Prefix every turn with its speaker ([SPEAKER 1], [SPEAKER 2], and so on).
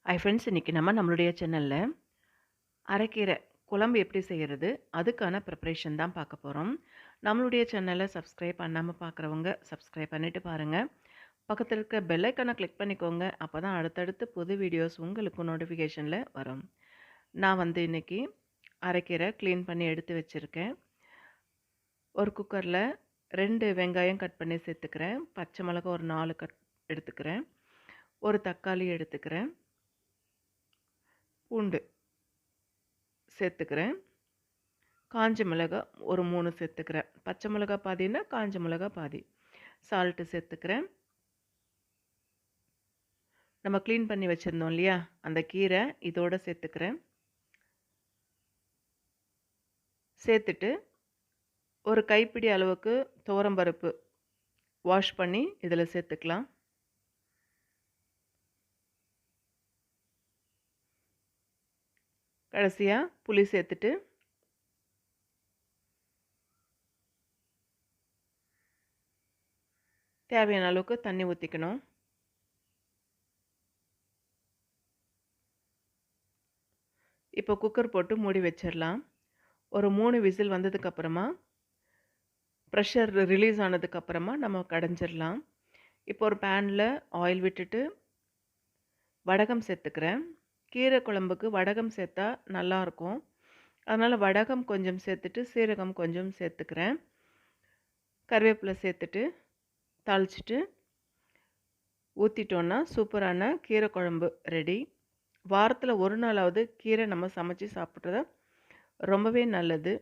[SPEAKER 1] Hi friends, இன்னைக்கு நம்மளுடைய சேனல்ல அரைக்கீரை குழம்பு எப்படி செய்யறது, அதுக்கான ப்ரிப்பரேஷன் தான் பார்க்க போகிறோம். நம்மளுடைய சேனலை சப்ஸ்கிரைப் பண்ணாமல் பார்க்குறவங்க சப்ஸ்கிரைப் பண்ணிவிட்டு பாருங்கள். பக்கத்தில் இருக்க பெல் ஐக்கானை கிளிக் பண்ணிக்கோங்க. அப்போ தான் அடுத்தடுத்து புது வீடியோஸ் உங்களுக்கு நோட்டிஃபிகேஷனில் வரும். நான் இன்னைக்கு அரைக்கீரை க்ளீன் பண்ணி எடுத்து வச்சுருக்கேன். ஒரு குக்கரில் 2 வெங்காயம் கட் பண்ணி சேர்த்துக்கிறேன். பச்சை மிளகாய் ஒரு 4 கட் எடுத்துக்கிறேன். ஒரு தக்காளி எடுத்துக்கிறேன். பூண்டு சேர்த்துக்கிறேன். காஞ்ச மிளகாய் ஒரு 3 சேர்த்துக்கிறேன். பச்சை மிளகாய் பாதின்னா காஞ்ச மிளகாய் பாதி. சால்ட்டு சேர்த்துக்கிறேன். நம்ம க்ளீன் பண்ணி வச்சுருந்தோம் இல்லையா, அந்த கீரை இதோடு சேர்த்துக்கிறேன். சேர்த்துட்டு ஒரு கைப்பிடி அளவுக்கு துவரம்பருப்பு வாஷ் பண்ணி இதில் சேர்த்துக்கலாம். கடைசியாக புளி சேர்த்துட்டு தேவையான அளவுக்கு தண்ணி ஊற்றிக்கணும். இப்போ குக்கர் போட்டு மூடி வச்சிடலாம். ஒரு 3 விசில் வந்ததுக்கப்புறமா ப்ரெஷர் ரிலீஸ் ஆனதுக்கப்புறமா நம்ம கடைஞ்சிடலாம். இப்போ ஒரு பேனில் ஆயில் விட்டுட்டு வடகம் சேர்த்துக்கிறேன். கீரை குழம்புக்கு வடகம் சேர்த்தா நல்லாயிருக்கும். அதனால் வடகம் கொஞ்சம் சேர்த்துட்டு சீரகம் கொஞ்சம் சேர்த்துக்கிறேன். கருவேப்பிலை சேர்த்துட்டு தாளிச்சிட்டு ஊற்றிட்டோன்னா சூப்பரான கீரை குழம்பு ரெடி. வாரத்தில் ஒரு நாளாவது கீரை நம்ம சமைச்சு சாப்பிட்றது ரொம்பவே நல்லது.